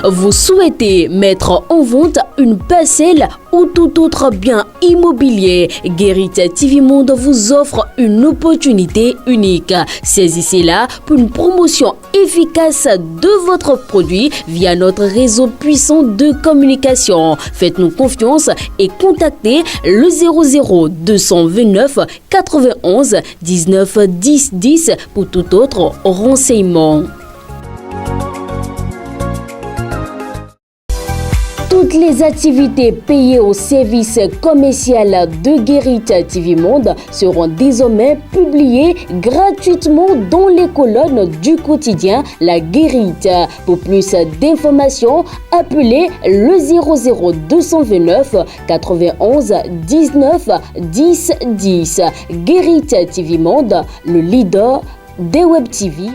Vous souhaitez mettre en vente une parcelle ou tout autre bien immobilier? Guérite TV Monde vous offre une opportunité unique. Saisissez-la pour une promotion efficace de votre produit via notre réseau puissant de communication. Faites-nous confiance et contactez le 00 229 91 19 10 10 pour tout autre renseignement. Toutes les activités payées au service commercial de Guérite TV Monde seront désormais publiées gratuitement dans les colonnes du quotidien La Guérite. Pour plus d'informations, appelez le 00 229 91 19 10 10. Guérite TV Monde, le leader des Web TV.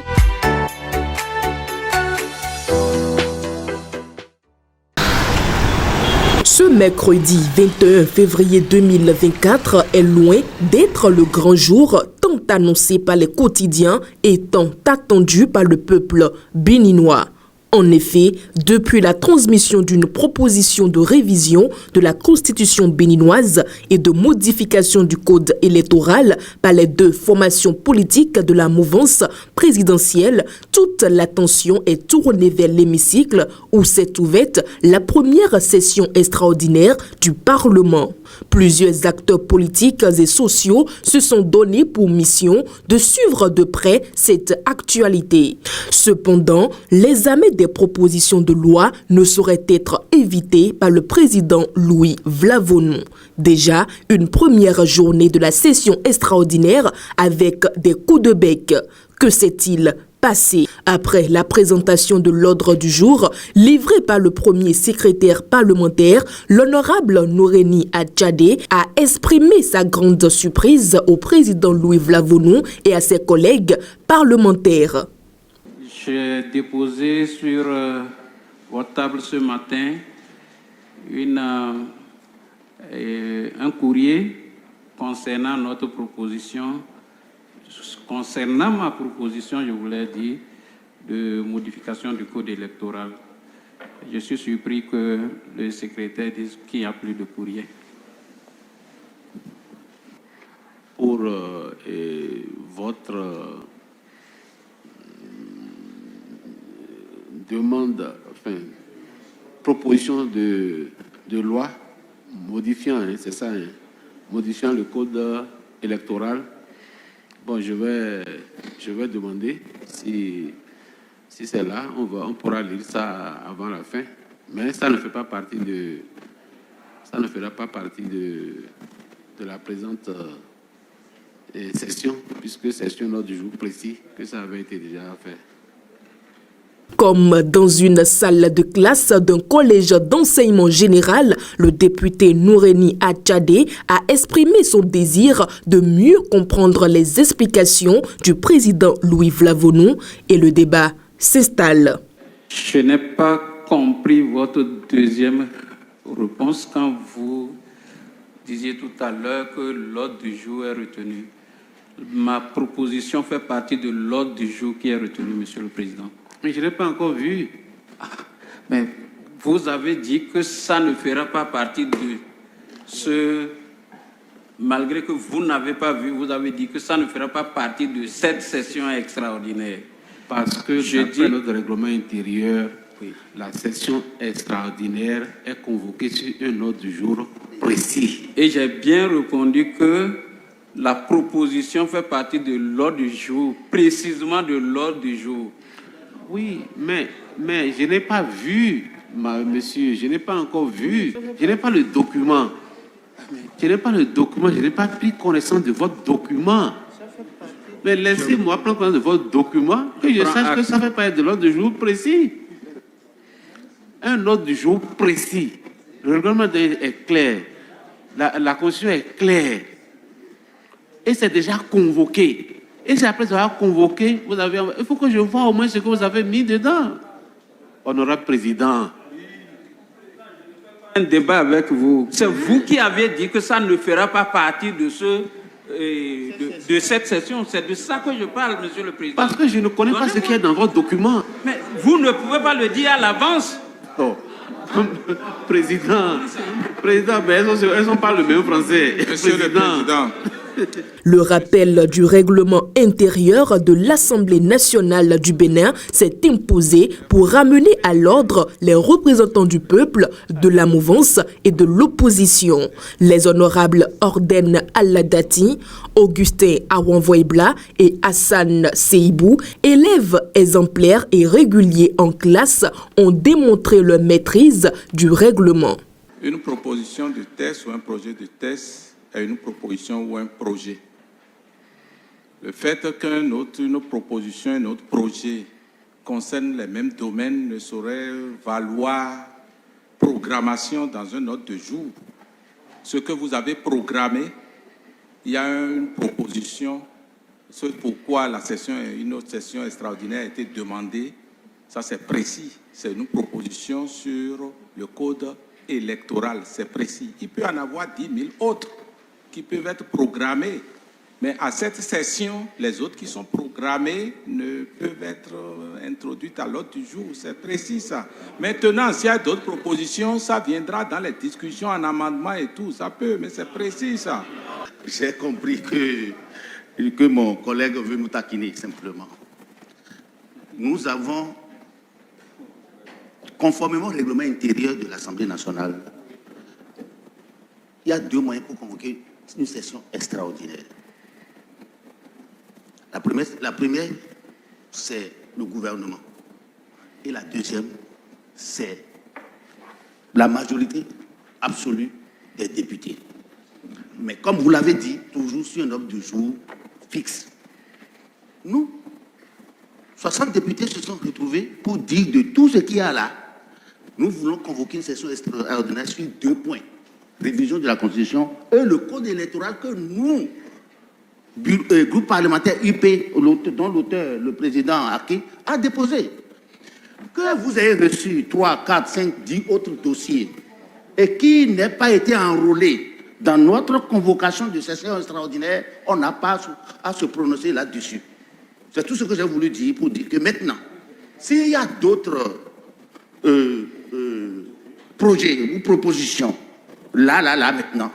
Ce mercredi 21 février 2024 est loin d'être le grand jour tant annoncé par les quotidiens et tant attendu par le peuple béninois. En effet, depuis la transmission d'une proposition de révision de la Constitution béninoise et de modification du code électoral par les deux formations politiques de la mouvance présidentielle, toute l'attention est tournée vers l'hémicycle où s'est ouverte la première session extraordinaire du Parlement. Plusieurs acteurs politiques et sociaux se sont donnés pour mission de suivre de près cette actualité. Cependant, l'examen des propositions de loi ne saurait être évité par le président Louis Vlavonou. Déjà, une première journée de la session extraordinaire avec des coups de bec. Que s'est-il passé après la présentation de l'ordre du jour livré par le premier secrétaire parlementaire, l'honorable Nouréni Adjadé a exprimé sa grande surprise au président Louis Vlavonou et à ses collègues parlementaires. J'ai déposé sur votre table ce matin un courrier concernant notre proposition. Concernant ma proposition, je voulais dire, de modification du code électoral. Je suis surpris que le secrétaire dise qu'il n'y a plus de courrier. Pour votre demande, proposition de loi modifiant, c'est ça, modifiant le code électoral. Bon, je vais demander si c'est là, on pourra lire ça avant la fin, mais ça ne fait pas partie ça ne fera pas partie de la présente session, puisque c'est sur l'ordre du jour précis que ça avait été déjà fait. Comme dans une salle de classe d'un collège d'enseignement général, le député Nouréni Adjadé a exprimé son désir de mieux comprendre les explications du président Louis Vlavonou et le débat s'installe. Je n'ai pas compris votre deuxième réponse quand vous disiez tout à l'heure que l'ordre du jour est retenu. Ma proposition fait partie de l'ordre du jour qui est retenu, Monsieur le Président. Mais je n'ai pas encore vu. Mais vous avez dit que ça ne fera pas partie de ce... Malgré que vous n'avez pas vu, vous avez dit que ça ne fera pas partie de cette session extraordinaire. Parce que d'après notre règlement intérieur, oui, la session extraordinaire est convoquée sur un ordre du jour précis. Et j'ai bien répondu que la proposition fait partie de l'ordre du jour, précisément de l'ordre du jour. Oui, mais je n'ai pas vu, monsieur, je n'ai pas encore vu, je n'ai pas le document. Je n'ai pas le document, je n'ai pas pris connaissance de votre document. Mais laissez-moi prendre connaissance de votre document, que je sache que ça fait partie de l'ordre du jour précis. Un ordre du jour précis. Le règlement est clair, la constitution est claire. Et c'est déjà convoqué. Et c'est après avoir convoqué, il faut que je vois au moins ce que vous avez mis dedans. Honorable Président. Un débat avec vous. C'est vous qui avez dit que ça ne fera pas partie de cette session. C'est de ça que je parle, Monsieur le Président. Parce que je ne connais pas ce qu'il y a dans votre document. Mais vous ne pouvez pas le dire à l'avance. Oh. Président, mais elles n'ont pas le même français. Monsieur le Président. Le rappel du règlement intérieur de l'Assemblée nationale du Bénin s'est imposé pour ramener à l'ordre les représentants du peuple, de la mouvance et de l'opposition. Les honorables Orden Aladati, Augustin Awanvoibla et Hassan Seibou, élèves exemplaires et réguliers en classe, ont démontré leur maîtrise du règlement. Une proposition de texte ou un projet de texte est une proposition ou un projet. Le fait qu'une proposition, un autre projet concerne les mêmes domaines ne saurait valoir programmation dans un ordre de jour. Ce que vous avez programmé, il y a une proposition, c'est pourquoi une autre session extraordinaire a été demandée. Ça, c'est précis. C'est une proposition sur le code électoral, c'est précis. Il peut y en avoir 10 000 autres qui peuvent être programmés. Mais à cette session, les autres qui sont programmés ne peuvent être introduites à l'ordre du jour. C'est précis, ça. Maintenant, s'il y a d'autres propositions, ça viendra dans les discussions en amendement et tout. Ça peut, mais c'est précis, ça. J'ai compris que mon collègue veut nous taquiner, simplement. Nous avons, conformément au règlement intérieur de l'Assemblée nationale, il y a 2 moyens pour convoquer une session extraordinaire. La première, c'est le gouvernement. Et la deuxième, c'est la majorité absolue des députés. Mais comme vous l'avez dit, toujours sur un ordre du jour fixe. Nous, 60 députés se sont retrouvés pour dire de tout ce qu'il y a là. Nous voulons convoquer une session extraordinaire sur 2 points. Révision de la Constitution et le code électoral que nous, groupe parlementaire UP, dont l'auteur, le président Aki, a déposé. Que vous ayez reçu 3, 4, 5, 10 autres dossiers et qui n'ait pas été enrôlé dans notre convocation de session extraordinaire, on n'a pas à se prononcer là-dessus. C'est tout ce que j'ai voulu dire pour dire que maintenant, s'il y a d'autres projets ou propositions, là, maintenant,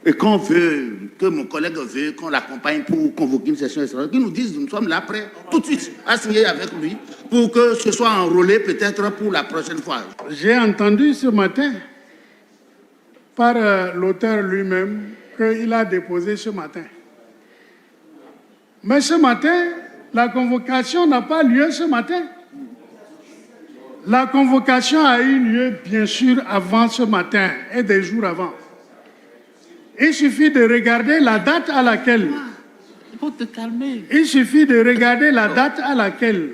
et qu'on veut, que mon collègue veut qu'on l'accompagne pour convoquer une session extraordinaire, qu'ils nous disent, nous sommes là prêts tout de suite à signer avec lui pour que ce soit enrôlé peut-être pour la prochaine fois. J'ai entendu ce matin par l'auteur lui-même qu'il a déposé ce matin. Mais ce matin, la convocation n'a pas lieu ce matin. La convocation a eu lieu, bien sûr, avant ce matin et des jours avant. Il suffit de regarder la date à laquelle... Il faut te calmer. Il suffit de regarder la date à laquelle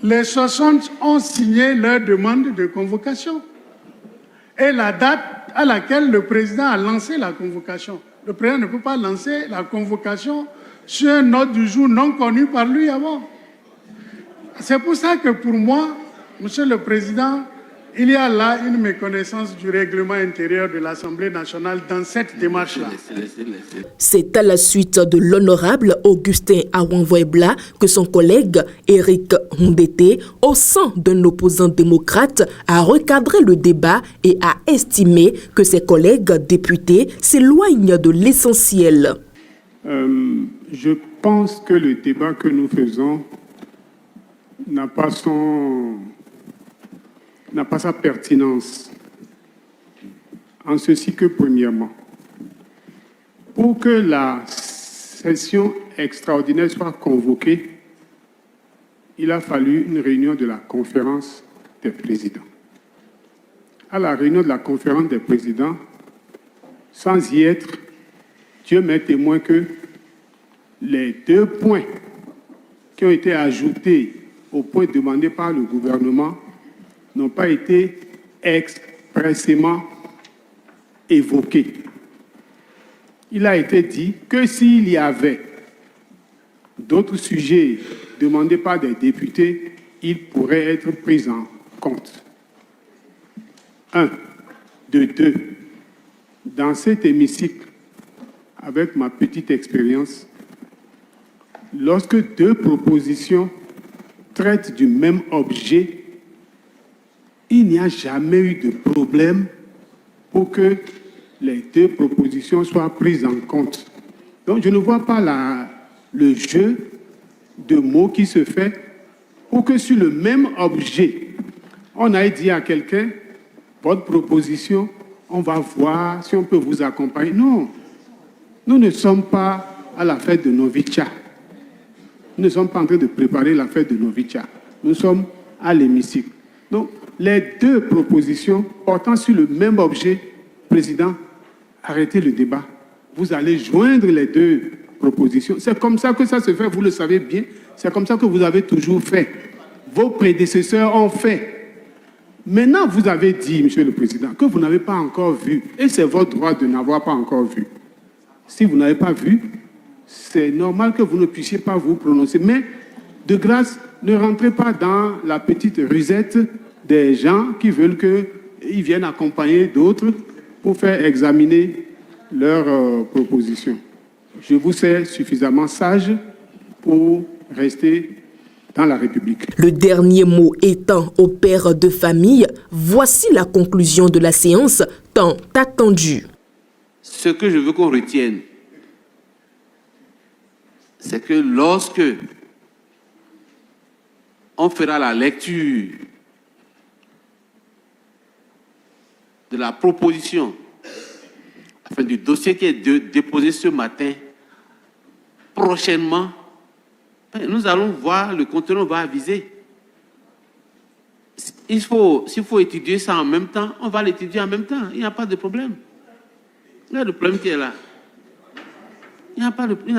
les 60 ont signé leur demande de convocation et la date à laquelle le président a lancé la convocation. Le président ne peut pas lancer la convocation sur un ordre du jour non connu par lui avant. C'est pour ça que pour moi, Monsieur le Président, il y a là une méconnaissance du règlement intérieur de l'Assemblée nationale dans cette démarche-là. C'est à la suite de l'honorable Augustin Awanvoibla que son collègue Éric Hundete, au sein d'un opposant démocrate, a recadré le débat et a estimé que ses collègues députés s'éloignent de l'essentiel. Je pense que le débat que nous faisons n'a pas sa pertinence. En ceci que, premièrement, pour que la session extraordinaire soit convoquée, il a fallu une réunion de la conférence des présidents. À la réunion de la conférence des présidents, sans y être, Dieu m'est témoin que les 2 points qui ont été ajoutés au point demandé par le gouvernement n'ont pas été expressément évoqués. Il a été dit que s'il y avait d'autres sujets demandés par des députés, ils pourraient être pris en compte. 1. De 2. Dans cet hémicycle, avec ma petite expérience, lorsque 2 propositions traitent du même objet, il n'y a jamais eu de problème pour que les deux propositions soient prises en compte. Donc, je ne vois pas le jeu de mots qui se fait pour que sur le même objet, on aille dire à quelqu'un, votre proposition, on va voir si on peut vous accompagner. Non, nous ne sommes pas à la fête de Novicia. Nous ne sommes pas en train de préparer la fête de Novicia. Nous sommes à l'hémicycle. Donc, les deux propositions portant sur le même objet, Président, arrêtez le débat. Vous allez joindre les deux propositions. C'est comme ça que ça se fait, vous le savez bien. C'est comme ça que vous avez toujours fait. Vos prédécesseurs ont fait. Maintenant, vous avez dit, Monsieur le Président, que vous n'avez pas encore vu. Et c'est votre droit de n'avoir pas encore vu. Si vous n'avez pas vu, c'est normal que vous ne puissiez pas vous prononcer. Mais, de grâce, ne rentrez pas dans la petite rusette des gens qui veulent qu'ils viennent accompagner d'autres pour faire examiner leurs propositions. Je vous sais suffisamment sage pour rester dans la République. Le dernier mot étant au père de famille, voici la conclusion de la séance tant attendue. Ce que je veux qu'on retienne, c'est que lorsque on fera la lecture de la proposition, enfin du dossier qui est déposé ce matin, prochainement, nous allons voir le contenu, on va aviser. S'il faut étudier ça en même temps, on va l'étudier en même temps. Il n'y a pas de problème. Il y a le problème qui est là. Il n'y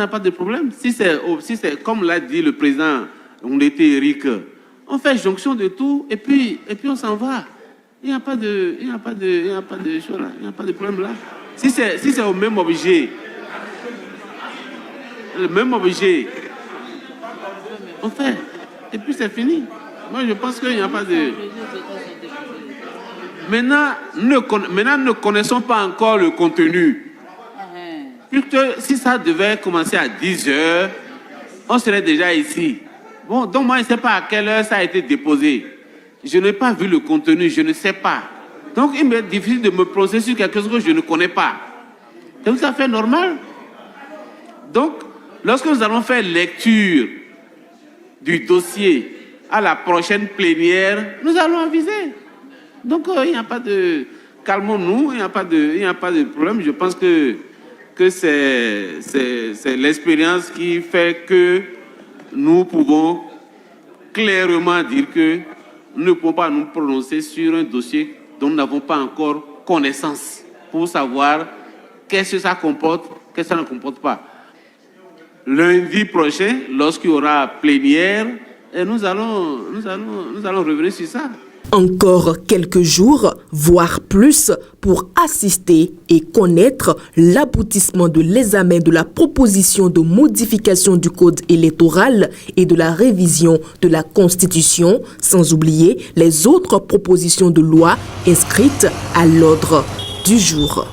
a pas de problème. Si c'est comme l'a dit le président, on était Eric, on fait jonction de tout et puis on s'en va. Il n'y a pas de chose là. Il n'y a pas de problème là. Si c'est au même objet, le même objet, on fait. Et puis c'est fini. Moi, je pense qu'il n'y a pas de... Maintenant, ne connaissons pas encore le contenu. Puisque si ça devait commencer à 10 heures, on serait déjà ici. Bon, donc moi, je ne sais pas à quelle heure ça a été déposé. Je n'ai pas vu le contenu, je ne sais pas. Donc, il m'est difficile de me prononcer sur quelque chose que je ne connais pas. C'est tout à fait normal. Donc, lorsque nous allons faire lecture du dossier à la prochaine plénière, nous allons aviser. Donc, il n'y a pas de... Calmons-nous, il n'y a pas de problème. Je pense que c'est l'expérience qui fait que nous pouvons clairement dire que nous ne pouvons pas nous prononcer sur un dossier dont nous n'avons pas encore connaissance pour savoir qu'est-ce que ça comporte, qu'est-ce que ça ne comporte pas. Lundi prochain, lorsqu'il y aura plénière, et nous allons revenir sur ça. Encore quelques jours, voire plus, pour assister et connaître l'aboutissement de l'examen de la proposition de modification du code électoral et de la révision de la Constitution, sans oublier les autres propositions de loi inscrites à l'ordre du jour.